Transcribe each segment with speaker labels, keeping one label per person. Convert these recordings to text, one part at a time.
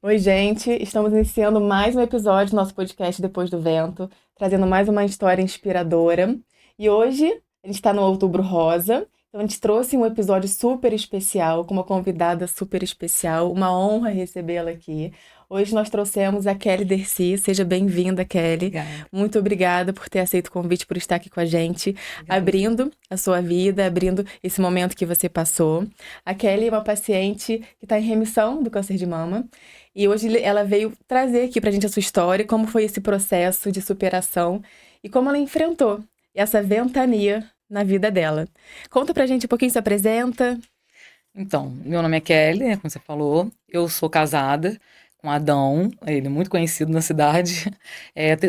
Speaker 1: Oi, gente. Estamos iniciando mais um episódio do nosso podcast Depois do Vento, trazendo mais uma história inspiradora. E hoje a gente está no Outubro Rosa, então a gente trouxe um episódio super especial, com uma convidada super especial, uma honra recebê-la aqui. Hoje nós trouxemos a Kelly Dercy. Seja bem-vinda, Kelly.
Speaker 2: Obrigada.
Speaker 1: Muito obrigada por ter aceito o convite, por estar aqui com a gente,
Speaker 2: Agradeço.
Speaker 1: abrindo a sua vida, abrindo esse momento que você passou. A Kelly é uma paciente que está em remissão do câncer de mama. E hoje ela veio trazer aqui pra gente a sua história, como foi esse processo de superação e como ela enfrentou essa ventania na vida dela. Conta pra gente um pouquinho, se apresenta.
Speaker 2: Então, meu nome é Kelly, né, como você falou. Eu sou casada com Adão, ele é muito conhecido na cidade.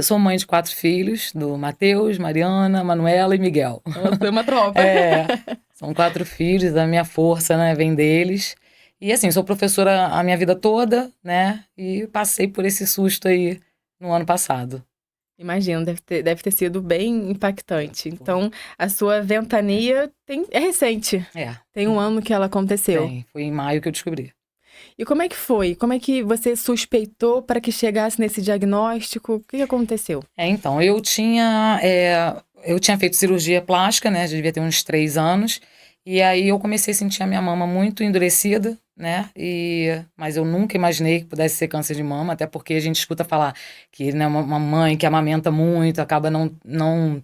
Speaker 2: Sou mãe de 4 filhos, do Matheus, Mariana, Manuela e Miguel.
Speaker 1: Nossa, é uma tropa.
Speaker 2: É, são 4 filhos, a minha força, né, vem deles. E assim, sou professora a minha vida toda, né, e passei por esse susto aí no ano passado.
Speaker 1: Imagino, deve ter sido bem impactante. Então, a sua ventania é recente.
Speaker 2: É,
Speaker 1: Tem um ano que ela aconteceu.
Speaker 2: foi em maio que eu descobri.
Speaker 1: E como é que foi? Como é que você suspeitou para que chegasse nesse diagnóstico? O que aconteceu?
Speaker 2: Então, eu tinha feito cirurgia plástica, né? Já devia ter uns 3 anos. E aí eu comecei a sentir a minha mama muito endurecida, né? Mas eu nunca imaginei que pudesse ser câncer de mama, até porque a gente escuta falar que, né, uma mãe que amamenta muito acaba não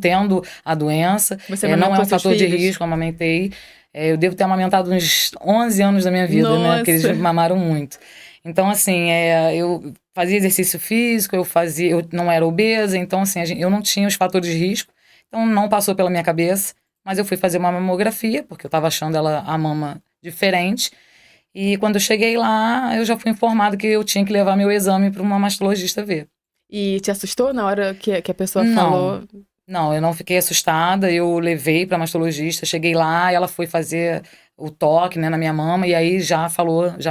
Speaker 2: tendo a doença.
Speaker 1: Você
Speaker 2: Não é
Speaker 1: amamentou
Speaker 2: um
Speaker 1: seus
Speaker 2: fator de
Speaker 1: filhos?
Speaker 2: risco, eu amamentei. Eu devo ter amamentado uns 11 anos da minha vida, né? Porque eles
Speaker 1: Nossa!
Speaker 2: mamaram muito. Então, assim, eu fazia exercício físico, eu não era obesa, então assim, eu não tinha os fatores de risco, então não passou pela minha cabeça, mas eu fui fazer uma mamografia, porque eu estava achando a mama diferente, e quando eu cheguei lá, eu já fui informado que eu tinha que levar meu exame para uma mastologista ver.
Speaker 1: E te assustou na hora que a pessoa
Speaker 2: Não,
Speaker 1: falou?
Speaker 2: não, eu não fiquei assustada, eu levei para a mastologista, cheguei lá, ela foi fazer o toque, né, na minha mama, e aí já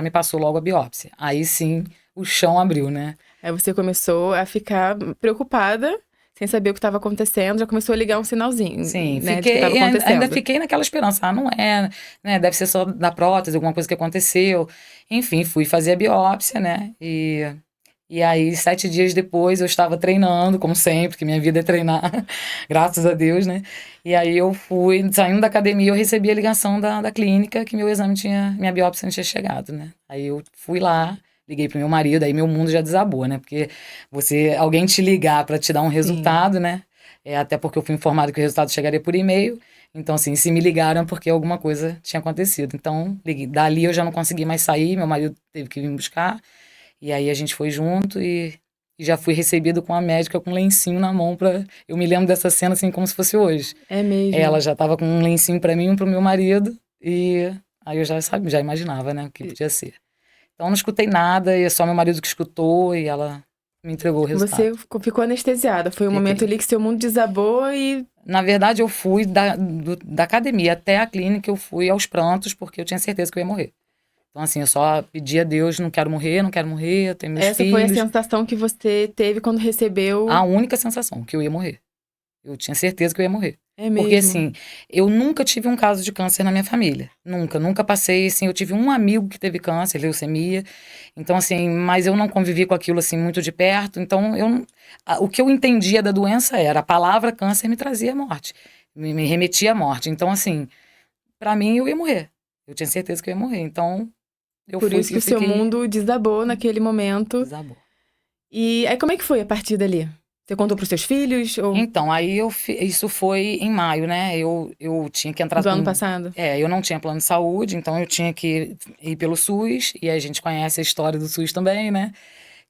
Speaker 2: me passou logo a biópsia. Aí sim, o chão abriu, né?
Speaker 1: Aí você começou a ficar preocupada, sem saber o que estava acontecendo, já começou a ligar um sinalzinho,
Speaker 2: Sim,
Speaker 1: né, de que estava
Speaker 2: ainda
Speaker 1: acontecendo.
Speaker 2: fiquei naquela esperança, não é, né, deve ser só da prótese, alguma coisa que aconteceu. Enfim, fui fazer a biópsia, né, e aí 7 dias depois eu estava treinando, como sempre, que minha vida é treinar, graças a Deus, né, e aí eu fui, saindo da academia, eu recebi a ligação da clínica que minha biópsia não tinha chegado, né, aí eu fui lá, liguei pro meu marido, aí meu mundo já desabou, né, porque alguém te ligar para te dar um
Speaker 1: Sim.
Speaker 2: resultado, né, até porque eu fui informado que o resultado chegaria por e-mail. Então, assim, se me ligaram é porque alguma coisa tinha acontecido. Então, liguei. Dali eu já não consegui mais sair, meu marido teve que vir me buscar. E aí a gente foi junto e já fui recebido com a médica com um lencinho na mão pra. Eu me lembro dessa cena assim como se fosse hoje.
Speaker 1: É mesmo.
Speaker 2: Ela já estava com um lencinho pra mim e um pro meu marido. E aí eu já sabia, já imaginava, né, o que
Speaker 1: E
Speaker 2: podia ser. Então, eu não escutei nada, e é só meu marido que escutou e ela me entregou o resultado.
Speaker 1: você ficou anestesiada. Foi um momento
Speaker 2: Fiquei.
Speaker 1: ali que seu mundo desabou e
Speaker 2: Na verdade, eu fui da academia até a clínica, eu fui aos prantos, porque eu tinha certeza que eu ia morrer. Então, assim, eu só pedi a Deus, não quero morrer, não quero morrer, eu tenho meus
Speaker 1: essa foi a
Speaker 2: filhos.
Speaker 1: sensação que você teve quando recebeu.
Speaker 2: A única sensação, que eu ia morrer. Eu tinha certeza que eu ia morrer.
Speaker 1: É
Speaker 2: Porque,
Speaker 1: mesmo.
Speaker 2: assim, eu nunca tive um caso de câncer na minha família. Nunca, nunca passei, assim, eu tive um amigo que teve câncer, leucemia. Então, assim, mas eu não convivi com aquilo, assim, muito de perto. Então, o que eu entendia da doença era a palavra câncer me trazia a morte. Me remetia à morte. Então, assim, pra mim, eu ia morrer. Eu tinha certeza que eu ia morrer. Então,
Speaker 1: Por isso que
Speaker 2: eu
Speaker 1: o seu
Speaker 2: fiquei.
Speaker 1: mundo desabou naquele momento.
Speaker 2: Desabou.
Speaker 1: E aí, como é que foi a partir dali? Você contou pros seus filhos ou
Speaker 2: Então, aí isso foi em maio, né? Eu tinha que entrar
Speaker 1: do ano
Speaker 2: com.
Speaker 1: passado?
Speaker 2: Eu não tinha plano de saúde, então eu tinha que ir pelo SUS, e a gente conhece a história do SUS também, né?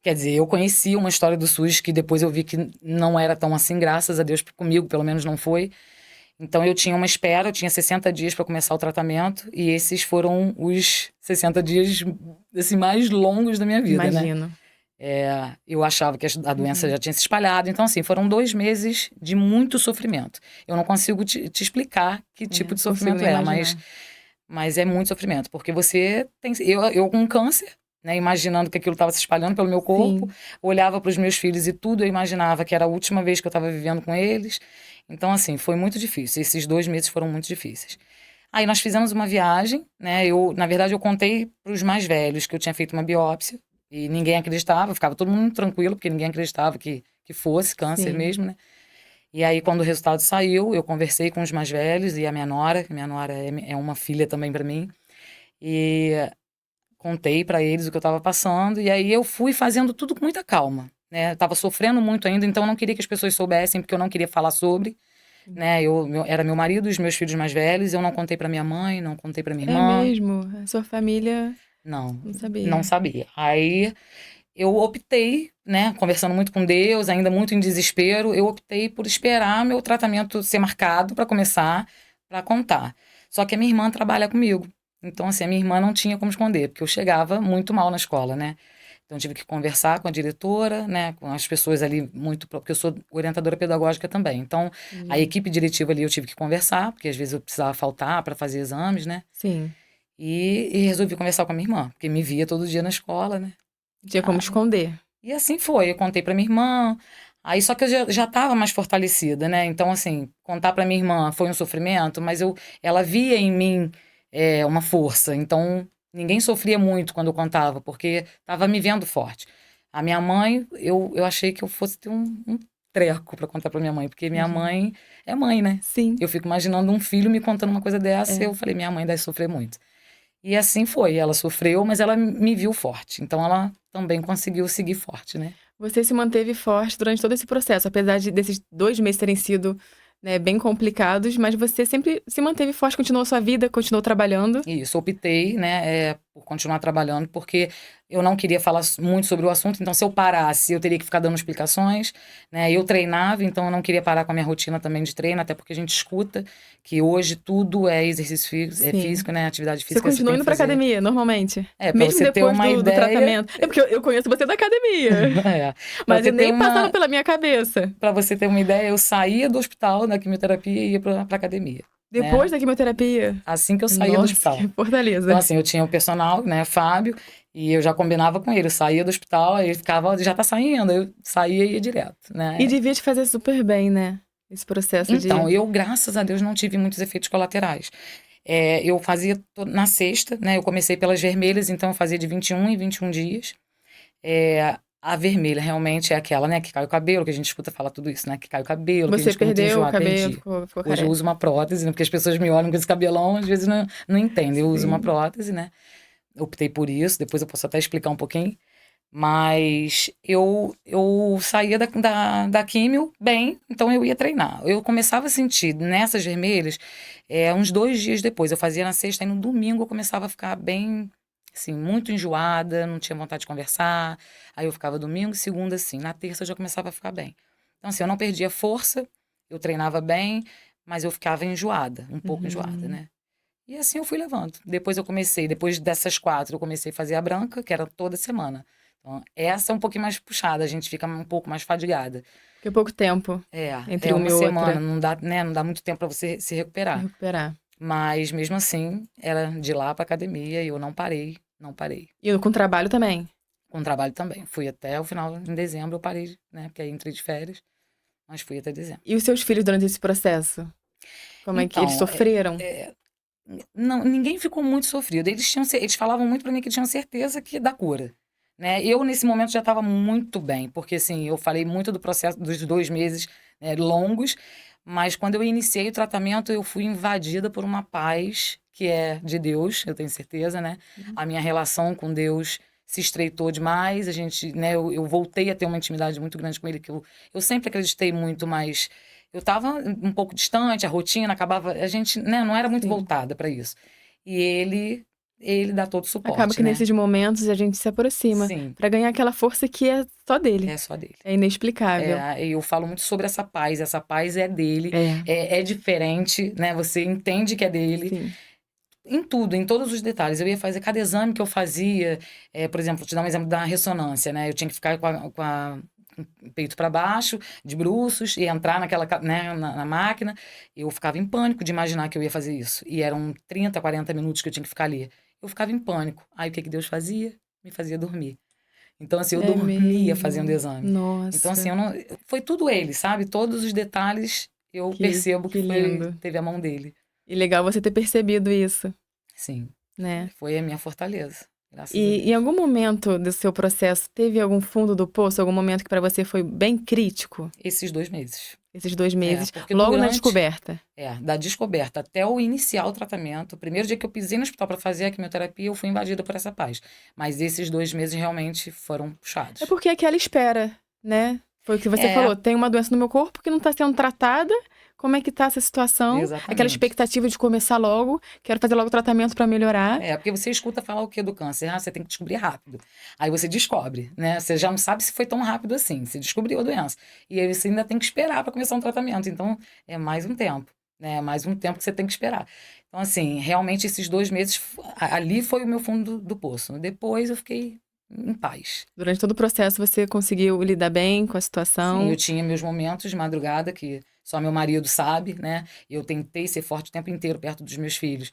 Speaker 2: Quer dizer, eu conheci uma história do SUS que depois eu vi que não era tão assim, graças a Deus, comigo pelo menos não foi. Então eu tinha uma espera, eu tinha 60 dias para começar o tratamento, e esses foram os 60 dias assim, mais longos da minha vida, né?
Speaker 1: Imagino.
Speaker 2: Eu achava que a doença
Speaker 1: Uhum.
Speaker 2: já tinha se espalhado. Então, assim, foram 2 meses de muito sofrimento. Eu não consigo te explicar que tipo
Speaker 1: É,
Speaker 2: de
Speaker 1: consigo
Speaker 2: sofrimento
Speaker 1: nem
Speaker 2: é,
Speaker 1: imaginar.
Speaker 2: mas é muito sofrimento. Porque você tem. Eu com câncer, né, imaginando que aquilo estava se espalhando pelo meu corpo,
Speaker 1: Sim.
Speaker 2: olhava para os meus filhos e tudo eu imaginava que era a última vez que eu estava vivendo com eles. Então, assim, foi muito difícil. Esses 2 meses foram muito difíceis. Aí nós fizemos uma viagem, né? Na verdade, eu contei para os mais velhos que eu tinha feito uma biópsia e ninguém acreditava, ficava todo mundo tranquilo, porque ninguém acreditava que fosse câncer
Speaker 1: Sim.
Speaker 2: mesmo, né? E aí, quando o resultado saiu, eu conversei com os mais velhos e a minha nora, que minha nora é uma filha também para mim, e contei para eles o que eu estava passando, e aí eu fui fazendo tudo com muita calma, né? Tava sofrendo muito ainda, então eu não queria que as pessoas soubessem, porque eu não queria falar sobre, né? Era meu marido e os meus filhos mais velhos, eu não contei para minha mãe, não contei para minha
Speaker 1: É
Speaker 2: irmã,
Speaker 1: mesmo? A sua família
Speaker 2: não,
Speaker 1: não
Speaker 2: não
Speaker 1: sabia.
Speaker 2: sabia. Aí eu optei, né, conversando muito com Deus, ainda muito em desespero, eu optei por esperar meu tratamento ser marcado para começar, para contar. Só que a minha irmã trabalha comigo. Então, assim, a minha irmã não tinha como esconder, porque eu chegava muito mal na escola, né? Então, eu tive que conversar com a diretora, né, com as pessoas ali porque eu sou orientadora pedagógica também. Então, a
Speaker 1: Entendi.
Speaker 2: equipe diretiva ali eu tive que conversar, porque às vezes eu precisava faltar para fazer exames, né?
Speaker 1: Sim.
Speaker 2: E resolvi conversar com a minha irmã, porque me via todo dia na escola, né?
Speaker 1: Tinha como esconder.
Speaker 2: E assim foi, eu contei pra minha irmã, aí só que eu já estava mais fortalecida, né? Então, assim, contar pra minha irmã foi um sofrimento, mas ela via em mim uma força. Então, ninguém sofria muito quando eu contava, porque estava me vendo forte. A minha mãe, eu achei que eu fosse ter um treco pra contar pra minha mãe, porque minha
Speaker 1: Imagina.
Speaker 2: mãe é mãe, né?
Speaker 1: Sim.
Speaker 2: Eu fico imaginando um filho me contando uma coisa dessa, e
Speaker 1: É.
Speaker 2: eu falei, minha mãe deve sofrer muito. E assim foi, ela sofreu, mas ela me viu forte. Então ela também conseguiu seguir forte, né?
Speaker 1: Você se manteve forte durante todo esse processo, apesar desses 2 meses terem sido, né, bem complicados, mas você sempre se manteve forte, continuou sua vida, continuou trabalhando.
Speaker 2: Isso, optei, né, por continuar trabalhando, porque eu não queria falar muito sobre o assunto, então se eu parasse, eu teria que ficar dando explicações, né? Eu treinava, então eu não queria parar com a minha rotina também de treino, até porque a gente escuta que hoje tudo é exercício
Speaker 1: Sim.
Speaker 2: físico, né? Atividade
Speaker 1: Você
Speaker 2: física você
Speaker 1: continua
Speaker 2: tem
Speaker 1: indo
Speaker 2: que
Speaker 1: pra
Speaker 2: fazer.
Speaker 1: academia, normalmente?
Speaker 2: Para
Speaker 1: Mesmo
Speaker 2: você ter
Speaker 1: depois
Speaker 2: uma
Speaker 1: do
Speaker 2: ideia,
Speaker 1: tratamento? É porque eu conheço você da academia,
Speaker 2: para
Speaker 1: mas
Speaker 2: você
Speaker 1: eu
Speaker 2: ter
Speaker 1: nem passava
Speaker 2: uma
Speaker 1: pela minha cabeça.
Speaker 2: Para você ter uma ideia, eu saía do hospital da quimioterapia e ia para academia,
Speaker 1: Depois
Speaker 2: né?
Speaker 1: da quimioterapia?
Speaker 2: Assim que eu saía do
Speaker 1: Nossa, que
Speaker 2: hospital. Então,
Speaker 1: fortaleza.
Speaker 2: assim, eu tinha o personal, né, Fábio, e eu já combinava com ele. Eu saía do hospital, aí ele ficava, "Ó, já tá saindo." Eu saía e ia direto,
Speaker 1: E
Speaker 2: né?
Speaker 1: devia te fazer super bem, né? Esse processo
Speaker 2: Então,
Speaker 1: de.
Speaker 2: eu, graças a Deus, não tive muitos efeitos colaterais. Eu fazia na sexta, né? Eu comecei pelas vermelhas, então eu fazia de 21 em 21 dias. A vermelha realmente é aquela, né, que cai o cabelo, que a gente escuta falar tudo isso, né? Que cai o cabelo, que a gente
Speaker 1: Você
Speaker 2: fica muito
Speaker 1: perdeu o
Speaker 2: enjoado.
Speaker 1: cabelo,
Speaker 2: Perdi.
Speaker 1: ficou
Speaker 2: Hoje eu
Speaker 1: careca.
Speaker 2: uso uma prótese, né? Porque as pessoas me olham com esse cabelão, às vezes não entendem. Eu uso uma
Speaker 1: Sim.
Speaker 2: prótese, né? Optei por isso, depois eu posso até explicar um pouquinho. Mas eu saía da químio bem, então eu ia treinar. Eu começava a sentir nessas vermelhas uns 2 dias depois. Eu fazia na sexta e no domingo eu começava a ficar bem, assim, muito enjoada, não tinha vontade de conversar. Aí eu ficava domingo e segunda, assim. Na terça eu já começava a ficar bem. Então, assim, eu não perdia força, eu treinava bem, mas eu ficava enjoada, um pouco enjoada,
Speaker 1: Uhum.
Speaker 2: né? E assim eu fui levando. Depois dessas 4, eu comecei a fazer a branca, que era toda semana. Então, essa é um pouquinho mais puxada, a gente fica um pouco mais fadigada.
Speaker 1: Fiquei pouco tempo
Speaker 2: É
Speaker 1: entre uma
Speaker 2: uma
Speaker 1: e
Speaker 2: semana,
Speaker 1: outra
Speaker 2: não dá, né, não dá muito tempo para você se
Speaker 1: pra
Speaker 2: recuperar.
Speaker 1: recuperar.
Speaker 2: Mas mesmo assim, era de lá para academia e eu não parei, não parei.
Speaker 1: E com trabalho também.
Speaker 2: Com o trabalho também. Fui até o final, em dezembro eu parei, né, porque aí entrei de férias, mas fui até dezembro.
Speaker 1: E os seus filhos durante esse processo? Como é que eles
Speaker 2: Então,
Speaker 1: sofreram?
Speaker 2: não, ninguém ficou muito sofrido. Eles falavam muito para mim que tinham certeza que da cura, né? Eu nesse momento já estava muito bem, porque assim, eu falei muito do processo dos 2 meses, né, longos, mas quando eu iniciei o tratamento, eu fui invadida por uma paz que é de Deus, eu tenho certeza, né? A minha relação com Deus se estreitou demais, a gente, né, eu voltei a ter uma intimidade muito grande com ele, que eu sempre acreditei muito, mas eu estava um pouco distante, a rotina acabava, a gente, né, não era muito
Speaker 1: Sim.
Speaker 2: voltada para isso. E ele dá todo o
Speaker 1: Acaba
Speaker 2: suporte,
Speaker 1: que
Speaker 2: né?
Speaker 1: nesses momentos a gente se aproxima
Speaker 2: Sim,
Speaker 1: pra ganhar aquela força que é só dele.
Speaker 2: é só dele.
Speaker 1: É inexplicável.
Speaker 2: Eu falo muito sobre essa paz é dele,
Speaker 1: É,
Speaker 2: é diferente, né? Você entende que é dele,
Speaker 1: sim.
Speaker 2: em tudo, em todos os detalhes. Eu ia fazer cada exame que eu fazia, por exemplo, vou te dar um exemplo da ressonância, né? Eu tinha que ficar com o peito para baixo, de bruços, e entrar né, na máquina. Eu ficava em pânico de imaginar que eu ia fazer isso. E eram 30, 40 minutos que eu tinha que ficar ali. Eu ficava em pânico. Aí o que que Deus fazia? Me fazia dormir. Então, assim, eu
Speaker 1: É
Speaker 2: dormia fazendo
Speaker 1: mesmo.
Speaker 2: exame. Então, assim,
Speaker 1: Nossa,
Speaker 2: eu não. Foi tudo ele, sabe? Todos os detalhes eu percebo que
Speaker 1: que lindo.
Speaker 2: teve a mão dele.
Speaker 1: E legal você ter percebido isso,
Speaker 2: Sim,
Speaker 1: né?
Speaker 2: foi a minha fortaleza, graças a
Speaker 1: E em
Speaker 2: Deus.
Speaker 1: algum momento do seu processo, teve algum fundo do poço, algum momento que para você foi bem crítico?
Speaker 2: Esses 2 meses.
Speaker 1: Esses 2 meses,
Speaker 2: Porque
Speaker 1: logo na descoberta.
Speaker 2: da descoberta até o iniciar o tratamento, o primeiro dia que eu pisei no hospital para fazer a quimioterapia, eu fui invadida por essa paz. Mas esses 2 meses realmente foram
Speaker 1: É
Speaker 2: puxados.
Speaker 1: porque é aquela espera, né? Foi o que você
Speaker 2: É,
Speaker 1: falou, tem uma doença no meu corpo que não está sendo tratada, como é que tá essa situação? Aquela
Speaker 2: exatamente.
Speaker 1: expectativa de começar logo, quero fazer logo o tratamento para melhorar.
Speaker 2: Porque você escuta falar o que do câncer? Ah, você tem que descobrir rápido. Aí você descobre, né? Você já não sabe se foi tão rápido assim. Você descobriu a doença. E aí você ainda tem que esperar para começar um tratamento. Então, é mais um tempo, né? É mais um tempo que você tem que esperar. Então, assim, realmente esses 2 meses, ali foi o meu fundo do poço. Depois eu fiquei em paz.
Speaker 1: Durante todo o processo você conseguiu lidar bem com a
Speaker 2: Sim, eu
Speaker 1: situação.
Speaker 2: tinha meus momentos de madrugada, que só meu marido sabe, né? Eu tentei ser forte o tempo inteiro perto dos meus filhos.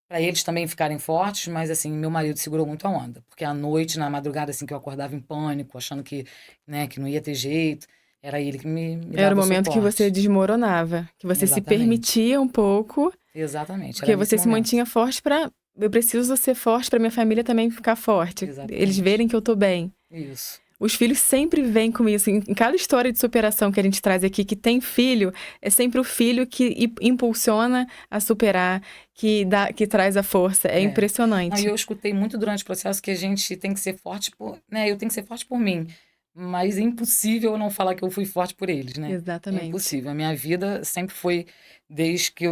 Speaker 2: Para eles também ficarem fortes, mas assim, meu marido segurou muito a onda, porque à noite, na madrugada, assim, que eu acordava em pânico, achando que, né, que não ia ter jeito, era ele que me
Speaker 1: Era o
Speaker 2: dava o
Speaker 1: momento que você
Speaker 2: suporte.
Speaker 1: desmoronava, que você se
Speaker 2: Exatamente.
Speaker 1: permitia um pouco,
Speaker 2: Exatamente, era
Speaker 1: porque
Speaker 2: nesse
Speaker 1: você se
Speaker 2: momento.
Speaker 1: mantinha forte para eu preciso ser forte para minha família também ficar forte. Eles
Speaker 2: Exatamente.
Speaker 1: verem que eu tô bem.
Speaker 2: Isso.
Speaker 1: Os filhos sempre vêm com isso. Em cada história de superação que a gente traz aqui, que tem filho, é sempre o filho que impulsiona a superar, que traz a força. É
Speaker 2: É. Não, e
Speaker 1: impressionante.
Speaker 2: eu escutei muito durante o processo que a gente tem que ser forte por, né, eu tenho que ser forte por mim, mas é impossível eu não falar que eu fui forte por eles, né? É
Speaker 1: Exatamente.
Speaker 2: impossível. A minha vida sempre foi, desde que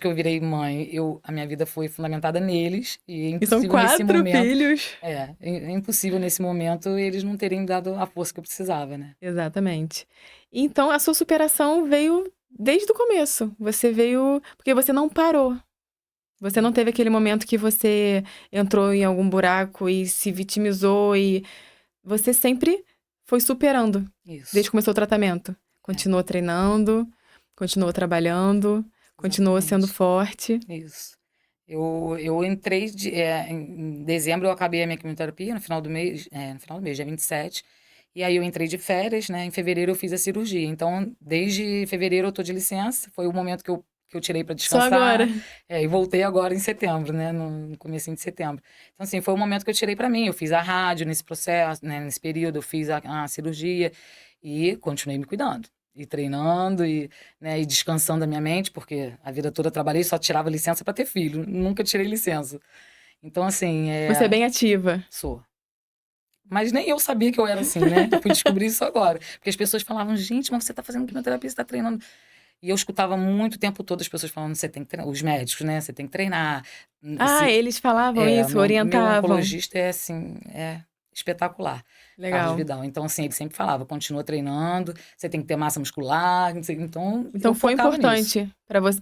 Speaker 2: eu virei mãe, a minha vida foi fundamentada neles, e é
Speaker 1: E são
Speaker 2: impossível nesse
Speaker 1: 4
Speaker 2: momento,
Speaker 1: filhos.
Speaker 2: é impossível nesse momento eles não terem me dado a força que eu precisava, né?
Speaker 1: Exatamente. Então, a sua superação veio desde o começo. Você veio porque você não parou. Você não teve aquele momento que você entrou em algum buraco e se vitimizou e você sempre foi superando desde
Speaker 2: Isso,
Speaker 1: que começou o tratamento.
Speaker 2: é,
Speaker 1: Continuou treinando, continuou trabalhando, continuou sendo
Speaker 2: exatamente,
Speaker 1: forte.
Speaker 2: isso. Eu entrei em dezembro, eu acabei a minha quimioterapia, no final do mês, dia 27. E aí eu entrei de férias, né? Em fevereiro eu fiz a cirurgia. Então, desde fevereiro eu tô de licença. Foi o momento que eu tirei para
Speaker 1: Só agora.
Speaker 2: descansar. E voltei agora em setembro, né? No comecinho de setembro. Então, assim, foi o momento que eu tirei para mim. Eu fiz a rádio nesse processo, né? Nesse período, eu fiz a cirurgia e continuei me cuidando. E treinando, né, e descansando a minha mente, porque a vida toda eu trabalhei, só tirava licença para ter filho. Nunca tirei licença. Então, assim,
Speaker 1: Você é bem ativa.
Speaker 2: sou. Mas nem eu sabia que eu era assim, né? Eu fui descobrir isso agora. Porque as pessoas falavam, gente, mas você tá fazendo quimioterapia, você tá treinando. E eu escutava muito o tempo todo as pessoas falando, você tem que treinar, os médicos, né? Você tem que treinar.
Speaker 1: Ah, eles falavam
Speaker 2: O
Speaker 1: isso,
Speaker 2: meu
Speaker 1: orientavam.
Speaker 2: oncologista é assim, é espetacular. Carlos
Speaker 1: Legal.
Speaker 2: Vidal. Então, assim, ele sempre falava, continua treinando, você tem que ter massa muscular, não sei. Então, eu
Speaker 1: Então foi
Speaker 2: focava nisso.
Speaker 1: importante para você,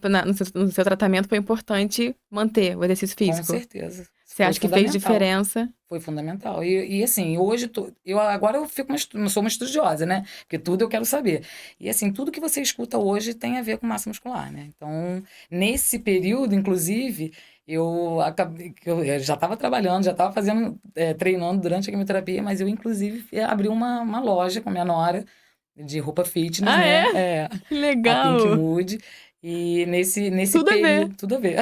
Speaker 1: no seu tratamento foi importante manter o exercício
Speaker 2: Com
Speaker 1: físico.
Speaker 2: certeza.
Speaker 1: Você
Speaker 2: Foi
Speaker 1: acha que fez
Speaker 2: fundamental.
Speaker 1: diferença?
Speaker 2: Foi fundamental. Assim, hoje eu agora eu fico eu sou uma estudiosa, né? Porque tudo eu quero saber. E assim, tudo que você escuta hoje tem a ver com massa muscular, né? Então, nesse período, inclusive, eu já estava trabalhando, já estava fazendo, treinando durante a quimioterapia, mas eu, inclusive, abri uma loja com a minha nora de roupa fitness,
Speaker 1: Ah, é?
Speaker 2: né?
Speaker 1: Que
Speaker 2: A Pink
Speaker 1: legal!
Speaker 2: Mood. E nesse
Speaker 1: Tudo a ver.
Speaker 2: período, tudo a ver.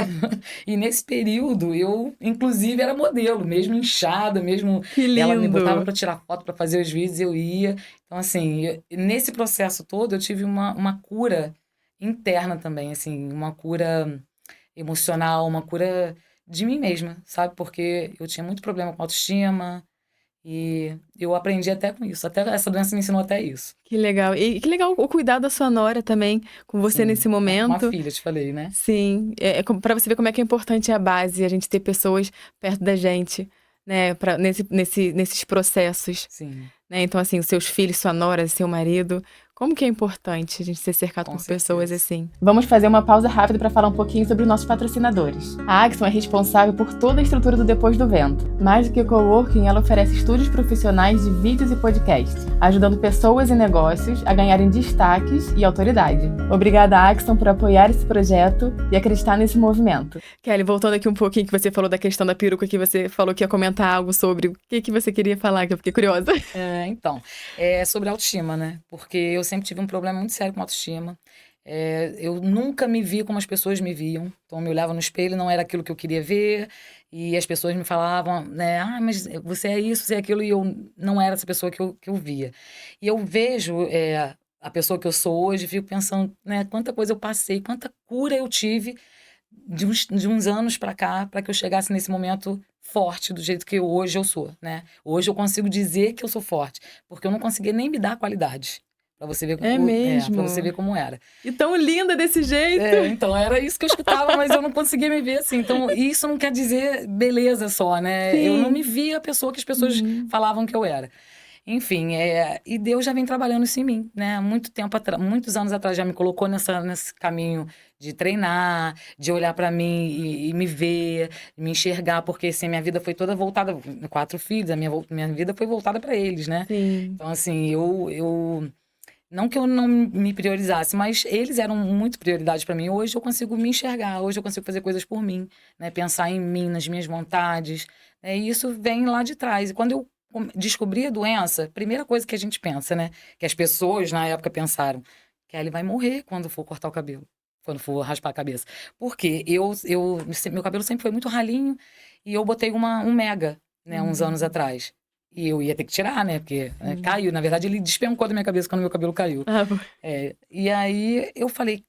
Speaker 2: E nesse período eu, inclusive, era modelo, mesmo inchada, mesmo
Speaker 1: Que
Speaker 2: ela me botava
Speaker 1: lindo!
Speaker 2: para tirar foto, para fazer os vídeos, eu ia. Então, assim, nesse processo todo eu tive uma cura interna também, assim, uma cura emocional, uma cura de mim mesma, sabe? Porque eu tinha muito problema com autoestima e eu aprendi até com isso. Até essa doença me ensinou até isso.
Speaker 1: Que legal. E que legal o cuidado da sua nora também com você
Speaker 2: Sim,
Speaker 1: nesse
Speaker 2: uma
Speaker 1: momento.
Speaker 2: filha, te falei, né?
Speaker 1: Sim, para você ver como é que é importante a base, a gente ter pessoas perto da gente, né, nesses processos.
Speaker 2: Sim,
Speaker 1: Né? Então, assim, os seus filhos, sua nora, seu marido, como que é importante a gente ser cercado
Speaker 2: com
Speaker 1: por pessoas
Speaker 2: certeza.
Speaker 1: assim? Vamos fazer uma pausa rápida para falar um pouquinho sobre os nossos patrocinadores. A Axon é responsável por toda a estrutura do Depois do Vento. Mais do que coworking, ela oferece estúdios profissionais de vídeos e podcasts, ajudando pessoas e negócios a ganharem destaques e autoridade. Obrigada, Axon, por apoiar esse projeto e acreditar nesse movimento. Kelly, voltando aqui um pouquinho que você falou da questão da peruca, que você falou que ia comentar algo sobre o que você queria falar, que eu fiquei curiosa.
Speaker 2: Então, é sobre autoestima, né? Porque eu sempre tive um problema muito sério com autoestima. Eu nunca me vi como as pessoas me viam. Então, eu me olhava no espelho, não era aquilo que eu queria ver. E as pessoas me falavam, né? Ah, mas você é isso, você é aquilo. E eu não era essa pessoa que eu via. E eu vejo a pessoa que eu sou hoje, fico pensando, né? Quanta coisa eu passei, quanta cura eu tive de uns anos pra cá, pra que eu chegasse nesse momento forte do jeito que hoje eu sou, né? Hoje eu consigo dizer que eu sou forte, porque eu não conseguia nem me dar qualidade. Pra você ver,
Speaker 1: É
Speaker 2: pra você
Speaker 1: mesmo?
Speaker 2: ver como era.
Speaker 1: E tão linda desse jeito.
Speaker 2: Então, era isso que eu escutava, mas eu não conseguia me ver assim. Então, isso não quer dizer beleza só, né? Eu não me
Speaker 1: Sim.
Speaker 2: via a pessoa que as pessoas
Speaker 1: Uhum.
Speaker 2: falavam que eu era. Enfim, e Deus já vem trabalhando isso em mim, né? Há muitos anos atrás já me colocou nesse caminho de treinar, de olhar pra mim e me ver, me enxergar, porque assim, minha vida foi toda voltada, 4 filhos, minha vida foi voltada pra eles, né?
Speaker 1: Sim.
Speaker 2: Então, assim, eu não que eu não me priorizasse, mas eles eram muito prioridade pra mim. Hoje eu consigo me enxergar, hoje eu consigo fazer coisas por mim, né? Pensar em mim, nas minhas vontades, né? E isso vem lá de trás. E quando eu descobri a doença, primeira coisa que a gente pensa, né? Que as pessoas na época pensaram, Kelly vai morrer quando for cortar o cabelo, quando for raspar a cabeça. Porque meu cabelo sempre foi muito ralinho e eu botei um mega, né? Uns anos
Speaker 1: Uhum.
Speaker 2: atrás. E eu ia ter que tirar, né? Porque
Speaker 1: Sim.
Speaker 2: caiu. Na verdade, ele despencou da minha cabeça quando meu cabelo caiu.
Speaker 1: Ah,
Speaker 2: E aí eu falei,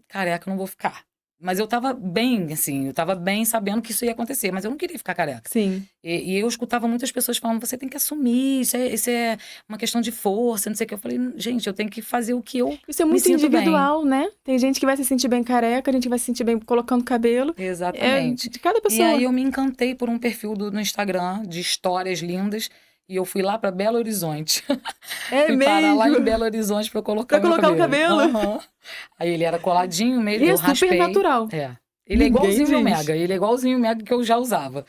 Speaker 2: careca, eu não vou ficar. Mas eu tava bem, assim, eu tava bem sabendo que isso ia acontecer, mas eu não queria ficar careca.
Speaker 1: sim.
Speaker 2: E eu escutava muitas pessoas falando, você tem que assumir, isso é uma questão de força, não sei o que. Eu falei, gente, eu tenho que fazer o que eu
Speaker 1: Isso é
Speaker 2: me
Speaker 1: muito
Speaker 2: sinto bem.
Speaker 1: individual, né? Tem gente que vai se sentir bem careca, a gente vai se sentir bem colocando cabelo. É
Speaker 2: Exatamente.
Speaker 1: de cada
Speaker 2: E aí
Speaker 1: pessoa.
Speaker 2: eu me encantei por um perfil no Instagram de histórias lindas e eu fui lá pra Belo Horizonte.
Speaker 1: É
Speaker 2: Fui parar lá em
Speaker 1: mesmo.
Speaker 2: Belo Horizonte pra colocar
Speaker 1: Pra
Speaker 2: o meu
Speaker 1: colocar o
Speaker 2: cabelo.
Speaker 1: cabelo.
Speaker 2: Aham. Aí ele era coladinho mesmo,
Speaker 1: E é
Speaker 2: eu
Speaker 1: super
Speaker 2: raspei.
Speaker 1: natural.
Speaker 2: Ele é
Speaker 1: Ninguém
Speaker 2: igualzinho o meu
Speaker 1: diz.
Speaker 2: Mega, ele é igualzinho o Mega que eu já usava.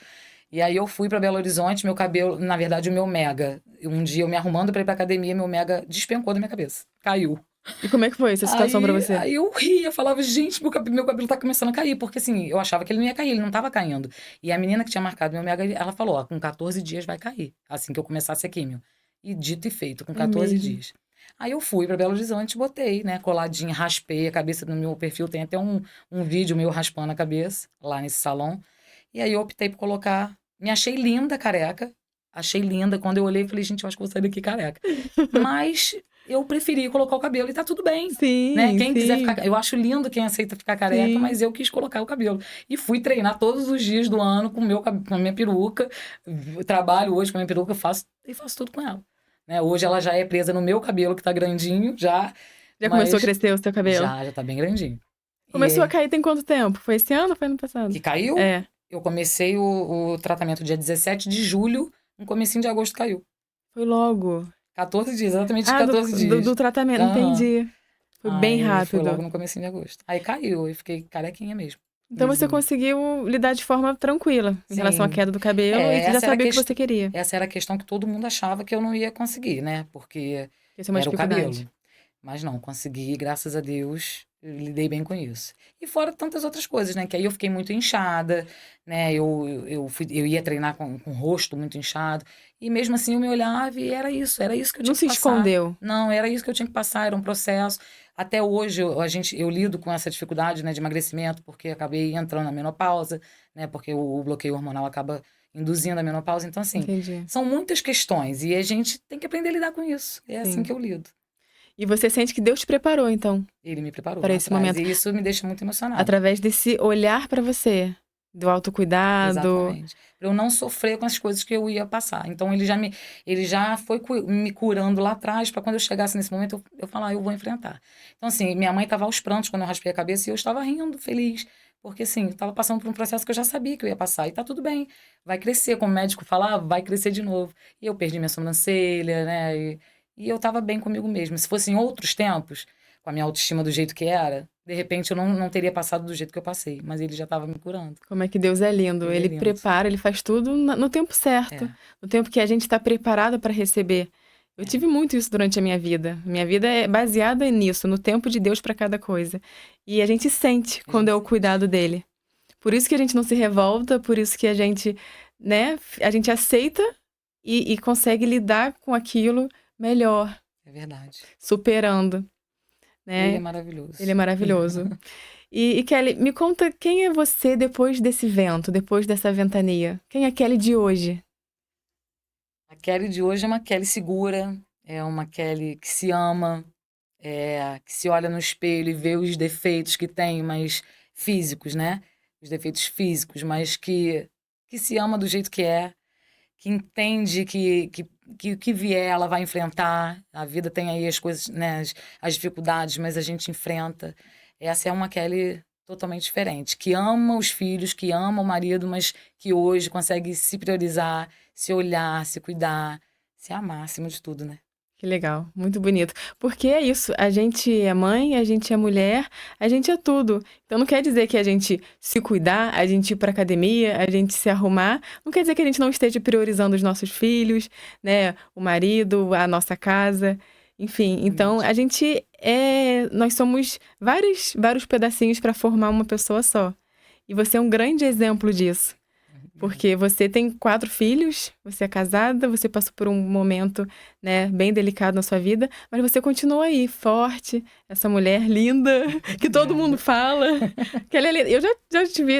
Speaker 2: E aí eu fui pra Belo Horizonte, meu cabelo, na verdade o meu Mega, um dia eu me arrumando pra ir pra academia, meu Mega despencou da minha cabeça, caiu.
Speaker 1: E como é que foi essa situação pra
Speaker 2: Aí,
Speaker 1: você?
Speaker 2: aí eu ria, falava, gente, meu cabelo tá começando a cair, porque assim, eu achava que ele não ia cair, ele não tava caindo. E a menina que tinha marcado meu Mega, ela falou, ó, com 14 dias vai cair, assim que eu começasse a químio. E dito e feito, com
Speaker 1: É
Speaker 2: 14
Speaker 1: mesmo.
Speaker 2: dias. Aí eu fui pra Belo Horizonte, botei, né, coladinha, raspei a cabeça no meu perfil, tem até um vídeo meu raspando a cabeça, lá nesse salão. E aí eu optei por colocar, me achei linda careca, achei linda, quando eu olhei, falei, gente, eu acho que vou sair daqui careca. Mas eu preferi colocar o cabelo e tá tudo bem, né?
Speaker 1: Sim,
Speaker 2: Quem quiser
Speaker 1: sim,
Speaker 2: ficar, eu acho lindo quem aceita ficar careca,
Speaker 1: sim.
Speaker 2: mas eu quis colocar o cabelo. E fui treinar todos os dias do ano com a minha peruca. Eu trabalho hoje com a minha peruca, faço tudo com ela. Né? Hoje ela já é presa no meu cabelo, que tá grandinho, já,
Speaker 1: Já começou a
Speaker 2: mas
Speaker 1: crescer o seu cabelo?
Speaker 2: já tá bem grandinho. E
Speaker 1: Começou a cair tem quanto tempo? Foi esse ano ou foi ano passado?
Speaker 2: que caiu,
Speaker 1: É,
Speaker 2: eu comecei o tratamento dia 17 de julho, no comecinho de agosto caiu.
Speaker 1: foi logo.
Speaker 2: 14 dias, exatamente
Speaker 1: Ah, do,
Speaker 2: 14
Speaker 1: do
Speaker 2: dias.
Speaker 1: tratamento,
Speaker 2: Aham.
Speaker 1: entendi. Foi bem
Speaker 2: Aí foi logo
Speaker 1: rápido.
Speaker 2: no comecinho de agosto. Aí caiu, e fiquei carequinha mesmo,
Speaker 1: Então
Speaker 2: em
Speaker 1: você
Speaker 2: julho.
Speaker 1: conseguiu lidar de forma tranquila em relação à
Speaker 2: Sim.
Speaker 1: queda do cabelo e
Speaker 2: É,
Speaker 1: já sabia o que você queria.
Speaker 2: essa era a questão que todo mundo achava que eu não ia conseguir, né? Porque
Speaker 1: Essa é uma
Speaker 2: era o
Speaker 1: dificuldade.
Speaker 2: cabelo. Mas não, consegui, graças a Deus, eu lidei bem com isso. E fora tantas outras coisas, né? Que aí eu fiquei muito inchada, né? Eu ia treinar com o rosto muito inchado. E mesmo assim eu me olhava e era isso que eu
Speaker 1: Não
Speaker 2: tinha que
Speaker 1: se
Speaker 2: passar.
Speaker 1: escondeu.
Speaker 2: Não, era isso que eu tinha que passar, era um processo. Até hoje eu lido com essa dificuldade, né, de emagrecimento, porque acabei entrando na menopausa, né? Porque o bloqueio hormonal acaba induzindo a menopausa. Então, assim,
Speaker 1: Entendi.
Speaker 2: são muitas questões e a gente tem que aprender a lidar com isso. É assim
Speaker 1: Sim.
Speaker 2: que eu lido.
Speaker 1: E você sente que Deus te preparou, então,
Speaker 2: Ele me preparou
Speaker 1: para
Speaker 2: lá
Speaker 1: esse
Speaker 2: atrás.
Speaker 1: momento,
Speaker 2: E isso me deixa muito emocionada.
Speaker 1: através desse olhar para você, do autocuidado.
Speaker 2: Exatamente. Para eu não sofrer com as coisas que eu ia passar. Então ele já foi me curando lá atrás para quando eu chegasse nesse momento eu falar, eu vou enfrentar. Então assim, minha mãe estava aos prantos quando eu raspei a cabeça e eu estava rindo, feliz, porque assim, estava passando por um processo que eu já sabia que eu ia passar e tá tudo bem. Vai crescer, como o médico falava, vai crescer de novo. E eu perdi minha sobrancelha, né? E eu estava bem comigo mesma. Se fosse em outros tempos, com a minha autoestima do jeito que era, de repente eu não teria passado do jeito que eu passei, mas ele já estava me curando.
Speaker 1: Como é que Deus é lindo.
Speaker 2: Ele é
Speaker 1: Ele
Speaker 2: lindo.
Speaker 1: prepara, ele faz tudo no tempo certo,
Speaker 2: É,
Speaker 1: no tempo que a gente está preparado para receber. Eu
Speaker 2: é.
Speaker 1: tive muito isso durante a minha vida. Minha vida é baseada nisso, no tempo de Deus para cada coisa. E a gente sente
Speaker 2: A
Speaker 1: quando é
Speaker 2: gente
Speaker 1: o
Speaker 2: sente.
Speaker 1: cuidado dele. Por isso que a gente não se revolta, por isso que a gente, né, a gente aceita e consegue lidar com aquilo melhor,
Speaker 2: É verdade.
Speaker 1: superando. né?
Speaker 2: Ele é maravilhoso.
Speaker 1: Ele é maravilhoso. E Kelly, me conta quem é você depois desse vento, depois dessa ventania? Quem é a Kelly de hoje?
Speaker 2: A Kelly de hoje é uma Kelly segura, é uma Kelly que se ama, que se olha no espelho e vê os defeitos que tem, mas físicos, né? Os defeitos físicos, mas que se ama do jeito que é, que entende que o que vier ela vai enfrentar. A vida tem aí as coisas, né, as dificuldades, mas a gente enfrenta. Essa é uma Kelly totalmente diferente, que ama os filhos, que ama o marido, mas que hoje consegue se priorizar, se olhar, se cuidar, se amar acima de tudo, né?
Speaker 1: Que legal, muito bonito. Porque é isso, a gente é mãe, a gente é mulher, a gente é tudo. Então não quer dizer que a gente se cuidar, a gente ir pra academia, a gente se arrumar, não quer dizer que a gente não esteja priorizando os nossos filhos, né, o marido, a nossa casa, enfim. Então
Speaker 2: Exatamente.
Speaker 1: a gente nós somos vários pedacinhos para formar uma pessoa só. E você é um grande exemplo disso. Porque você tem 4 filhos, você é casada, você passou por um momento, né, bem delicado na sua vida, mas você continua aí, forte, essa mulher linda, que todo mundo
Speaker 2: Obrigada.
Speaker 1: fala. Que ela é linda. Eu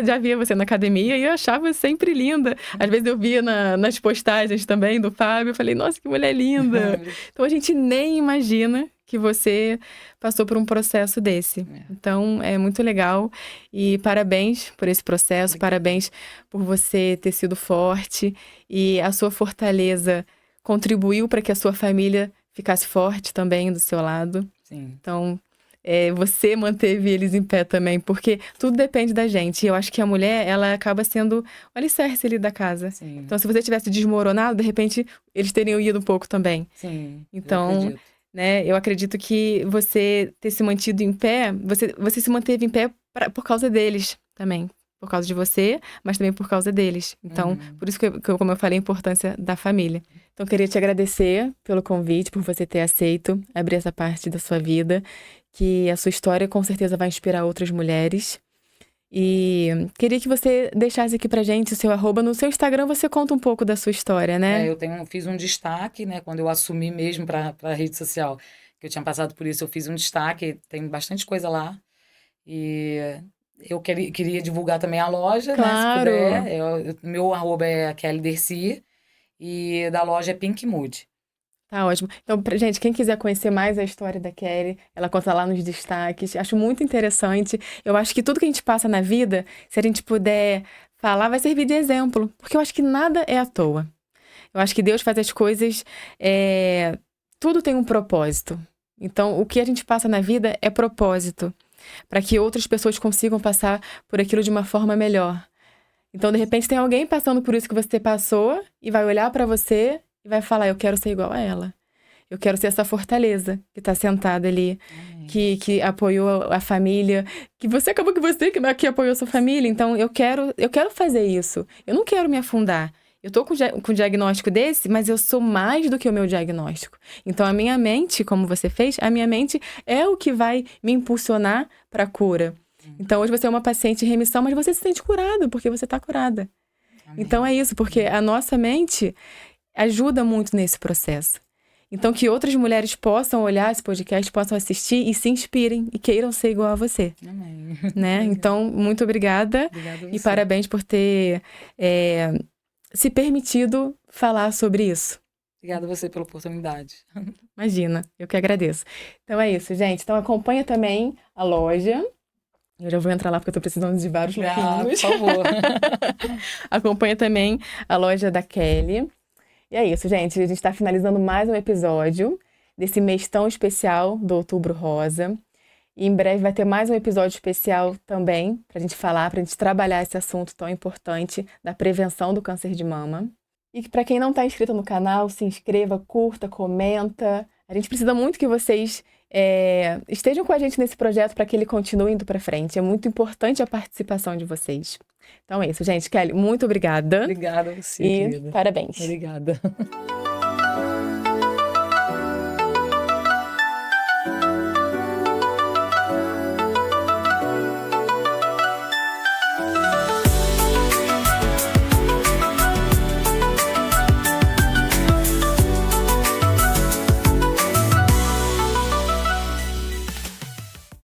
Speaker 1: já via você na academia e eu achava sempre linda. Às vezes eu via nas postagens também do Fábio, eu falei, nossa, que mulher linda. Então a gente nem imagina que você passou por um processo desse. Então é muito legal e parabéns por esse processo,
Speaker 2: Obrigada.
Speaker 1: parabéns por você ter sido forte e a sua fortaleza contribuiu para que a sua família ficasse forte também do seu lado.
Speaker 2: Sim,
Speaker 1: Então, você manteve eles em pé também, porque tudo depende da gente. E eu acho que a mulher, ela acaba sendo o alicerce ali da casa.
Speaker 2: sim,
Speaker 1: Então, se você tivesse desmoronado, de repente, eles teriam ido um pouco também.
Speaker 2: sim, eu
Speaker 1: Então,
Speaker 2: acredito.
Speaker 1: né, eu acredito que você ter se mantido em pé, você se manteve em pé por causa deles também. Por causa de você, mas também por causa deles. Então, por isso como eu falei, a importância da família. Então, eu queria te agradecer pelo convite, por você ter aceito abrir essa parte da sua vida, que a sua história com certeza vai inspirar outras mulheres. E queria que você deixasse aqui pra gente o seu arroba. No seu Instagram você conta um pouco da sua história, né?
Speaker 2: Fiz um destaque, né, quando eu assumi mesmo para a rede social, que eu tinha passado por isso, eu fiz um destaque, tem bastante coisa lá. E eu queria divulgar também a loja, né, se puder.
Speaker 1: Claro!
Speaker 2: Meu arroba é Kelly Dercy e da loja é Pink Mood.
Speaker 1: Tá ótimo. Então, gente, quem quiser conhecer mais a história da Kelly, ela conta lá nos destaques. Acho muito interessante. Eu acho que tudo que a gente passa na vida, se a gente puder falar, vai servir de exemplo. Porque eu acho que nada é à toa. Eu acho que Deus faz as coisas. Tudo tem um propósito. Então, o que a gente passa na vida é propósito. Para que outras pessoas consigam passar por aquilo de uma forma melhor. Então, de repente, tem alguém passando por isso que você passou e vai olhar para você e vai falar: eu quero ser igual a ela. Eu quero ser essa fortaleza que tá sentada ali, que apoiou a família, que você acabou que você que apoiou a sua família. Então, eu quero fazer isso. Eu não quero me afundar. Eu tô com um diagnóstico desse, mas eu sou mais do que o meu diagnóstico. Então, a minha mente, como você fez, a minha mente é o que vai me impulsionar para a cura. Então, hoje você é uma paciente em remissão, mas você se sente curada, porque você tá curada.
Speaker 2: Amém.
Speaker 1: Então, é isso, porque a nossa mente ajuda muito nesse processo. Então, que outras mulheres possam olhar esse podcast, possam assistir e se inspirem e queiram ser igual a você.
Speaker 2: Amém.
Speaker 1: Né? Então, muito obrigada.
Speaker 2: Obrigada a
Speaker 1: E
Speaker 2: você.
Speaker 1: parabéns por ter se permitido falar sobre isso.
Speaker 2: Obrigada a você pela oportunidade.
Speaker 1: Imagina, eu que agradeço. Então é isso, gente. Então acompanha também a loja. Eu já vou entrar lá porque eu tô precisando de vários lookinhos.
Speaker 2: Por favor.
Speaker 1: Acompanha também a loja da Kelly. E é isso, gente. A gente está finalizando mais um episódio desse mês tão especial do Outubro Rosa. E em breve vai ter mais um episódio especial também pra gente falar, pra gente trabalhar esse assunto tão importante da prevenção do câncer de mama. E para quem não está inscrito no canal, se inscreva, curta, comenta. A gente precisa muito que vocês estejam com a gente nesse projeto para que ele continue indo para frente. É muito importante a participação de vocês. Então é isso, gente. Kelly, muito obrigada.
Speaker 2: Obrigada a você,
Speaker 1: E
Speaker 2: querida.
Speaker 1: parabéns.
Speaker 2: Obrigada.